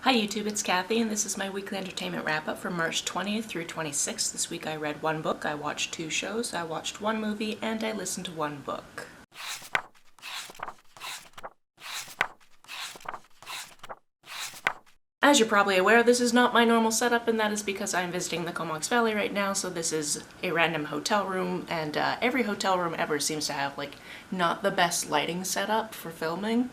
Hi YouTube, it's Kathy, and this is my weekly entertainment wrap-up from March 20th through 26th. This week I read one book, I watched 2 shows, I watched 1 movie, and I listened to 1 book. As you're probably aware, this is not my normal setup, and that is because I'm visiting the Comox Valley right now, so this is a random hotel room, and every hotel room ever seems to have, like, not the best lighting setup for filming,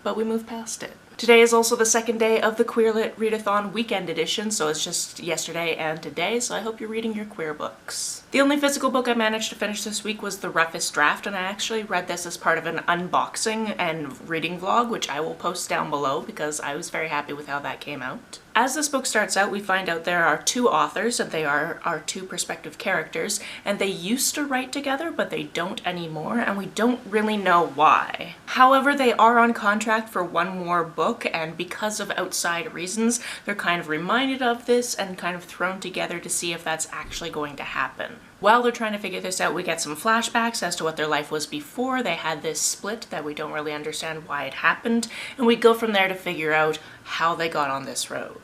but we moved past it. Today is also the second day of the Queer Lit Readathon weekend edition, so it's just yesterday and today, so I hope you're reading your queer books. The only physical book I managed to finish this week was the Roughest Draft, and I actually read this as part of an unboxing and reading vlog, which I will post down below because I was very happy with how that came out. As this book starts out, we find out there are 2 authors, and they are our 2 prospective characters, and they used to write together, but they don't anymore, and we don't really know why. However, they are on contract for 1 more book, and because of outside reasons, they're kind of reminded of this and kind of thrown together to see if that's actually going to happen. While they're trying to figure this out, we get some flashbacks as to what their life was before they had this split that we don't really understand why it happened, and we go from there to figure out how they got on this road.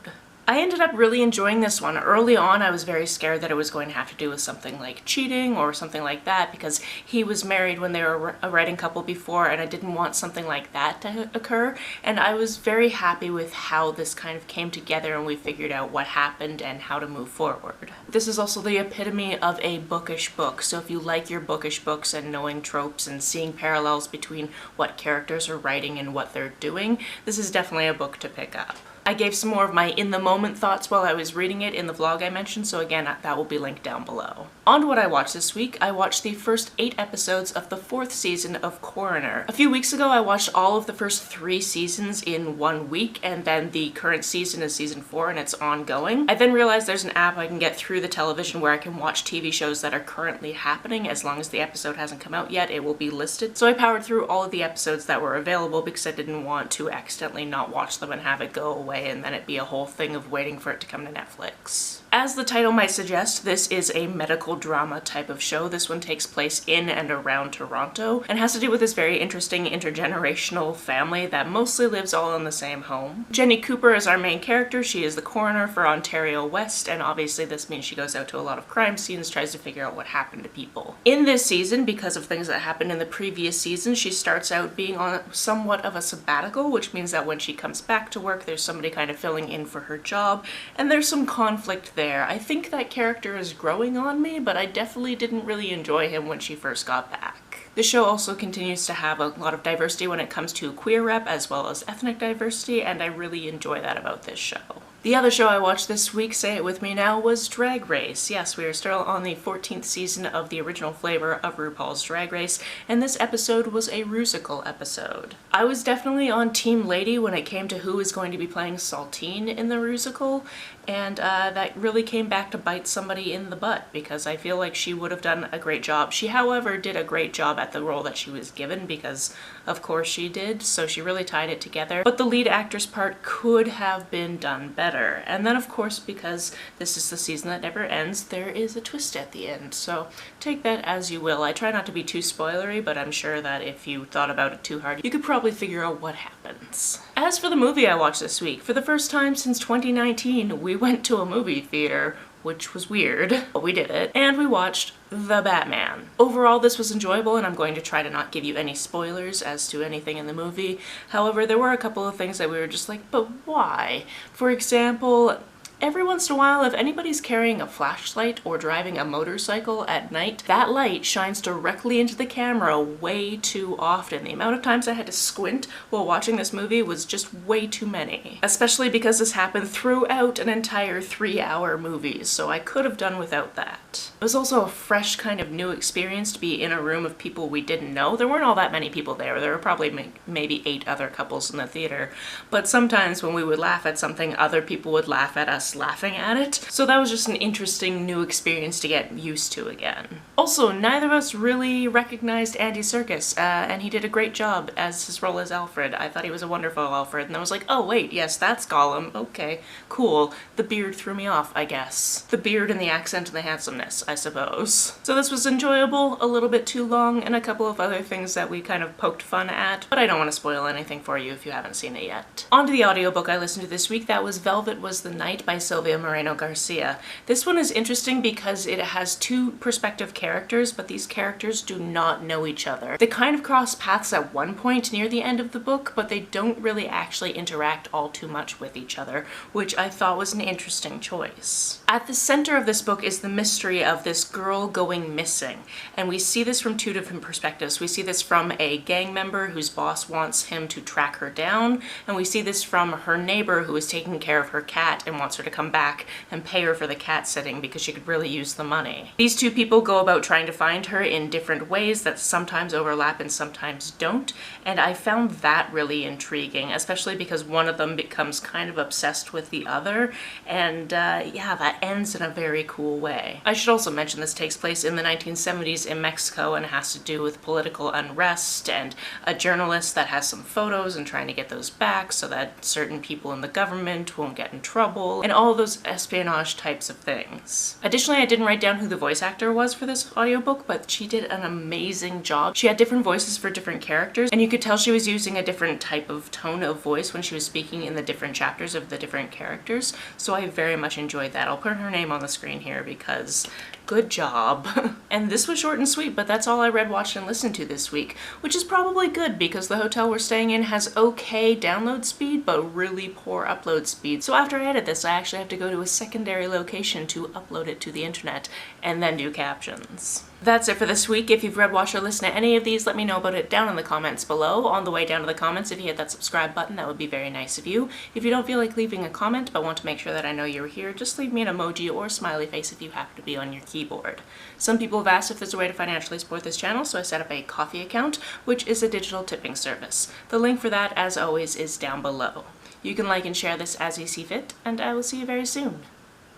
I ended up really enjoying this one. Early on, I was very scared that it was going to have to do with something like cheating or something like that, because he was married when they were a writing couple before, and I didn't want something like that to occur. And I was very happy with how this kind of came together and we figured out what happened and how to move forward. This is also the epitome of a bookish book, so if you like your bookish books and knowing tropes and seeing parallels between what characters are writing and what they're doing, this is definitely a book to pick up. I gave some more of my in-the-moment thoughts while I was reading it in the vlog I mentioned, so again, that will be linked down below. On to what I watched this week. I watched the first 8 episodes of the 4th season of Coroner. A few weeks ago, I watched all of the first 3 seasons in 1 week, and then the current season is season 4 and it's ongoing. I then realized there's an app I can get through the television where I can watch TV shows that are currently happening. As long as the episode hasn't come out yet, it will be listed. So I powered through all of the episodes that were available because I didn't want to accidentally not watch them and have it go away and then it be a whole thing of waiting for it to come to Netflix. As the title might suggest, this is a medical drama type of show. This one takes place in and around Toronto and has to do with this very interesting intergenerational family that mostly lives all in the same home. Jenny Cooper is our main character. She is the coroner for Ontario West, and obviously this means she goes out to a lot of crime scenes, tries to figure out what happened to people. In this season, because of things that happened in the previous season, she starts out being on somewhat of a sabbatical, which means that when she comes back to work, there's somebody kind of filling in for her job, and there's some conflict there. I think that character is growing on me, but I definitely didn't really enjoy him when she first got back. The show also continues to have a lot of diversity when it comes to queer rep as well as ethnic diversity, and I really enjoy that about this show. The other show I watched this week, say it with me now, was Drag Race. Yes, we are still on the 14th season of the original flavor of RuPaul's Drag Race, and this episode was a rusical episode. I was definitely on Team Lady when it came to who is going to be playing Saltine in the rusical, and that really came back to bite somebody in the butt because I feel like she would have done a great job. She, however, did a great job at the role that she was given because, of course, she did, so she really tied it together. But the lead actress part could have been done better. And then, of course, because this is the season that never ends, there is a twist at the end, so take that as you will. I try not to be too spoilery, but I'm sure that if you thought about it too hard, you could probably figure out what happens. As for the movie I watched this week, for the first time since 2019, we went to a movie theater, which was weird, but we did it, and we watched The Batman. Overall, this was enjoyable, and I'm going to try to not give you any spoilers as to anything in the movie. However, there were a couple of things that we were just like, but why? For example, every once in a while, if anybody's carrying a flashlight or driving a motorcycle at night, that light shines directly into the camera way too often. The amount of times I had to squint while watching this movie was just way too many. Especially because this happened throughout an entire 3-hour movie, so I could have done without that. It was also a fresh kind of new experience to be in a room of people we didn't know. There weren't all that many people there. There were probably maybe 8 other couples in the theater, but sometimes when we would laugh at something, other people would laugh at us us laughing at it. So that was just an interesting new experience to get used to again. Also, neither of us really recognized Andy Serkis, and he did a great job as his role as Alfred. I thought he was a wonderful Alfred, and I was like, oh wait, yes, that's Gollum. Okay, cool. The beard threw me off, I guess. The beard and the accent and the handsomeness, I suppose. So this was enjoyable, a little bit too long, and a couple of other things that we kind of poked fun at, but I don't want to spoil anything for you if you haven't seen it yet. On to the audiobook I listened to this week. That was Velvet Was the Night by Silvia Moreno-Garcia. This one is interesting because it has two perspective characters, but these characters do not know each other. They kind of cross paths at one point near the end of the book, but they don't really actually interact all too much with each other, which I thought was an interesting choice. At the center of this book is the mystery of this girl going missing, and we see this from two different perspectives. We see this from a gang member whose boss wants him to track her down, and we see this from her neighbor who is taking care of her cat and wants her to come back and pay her for the cat sitting because she could really use the money. These two people go about trying to find her in different ways that sometimes overlap and sometimes don't, and I found that really intriguing, especially because one of them becomes kind of obsessed with the other, and yeah, that ends in a very cool way. I should also mention this takes place in the 1970s in Mexico and has to do with political unrest and a journalist that has some photos and trying to get those back so that certain people in the government won't get in trouble, and all those espionage types of things. Additionally, I didn't write down who the voice actor was for this audiobook, but she did an amazing job. She had different voices for different characters, and you could tell she was using a different type of tone of voice when she was speaking in the different chapters of the different characters, so I very much enjoyed that. I'll put her name on the screen here because good job. And this was short and sweet, but that's all I read, watched, and listened to this week, which is probably good because the hotel we're staying in has okay download speed, but really poor upload speed. So after I edit this, I actually have to go to a secondary location to upload it to the internet and then do captions. That's it for this week. If you've read, watched, or listened to any of these, let me know about it down in the comments below. On the way down to the comments, if you hit that subscribe button, that would be very nice of you. If you don't feel like leaving a comment but want to make sure that I know you're here, just leave me an emoji or smiley face if you happen to be on your keyboard. Some people have asked if there's a way to financially support this channel, so I set up a Ko-fi account, which is a digital tipping service. The link for that, as always, is down below. You can like and share this as you see fit, and I will see you very soon.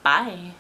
Bye!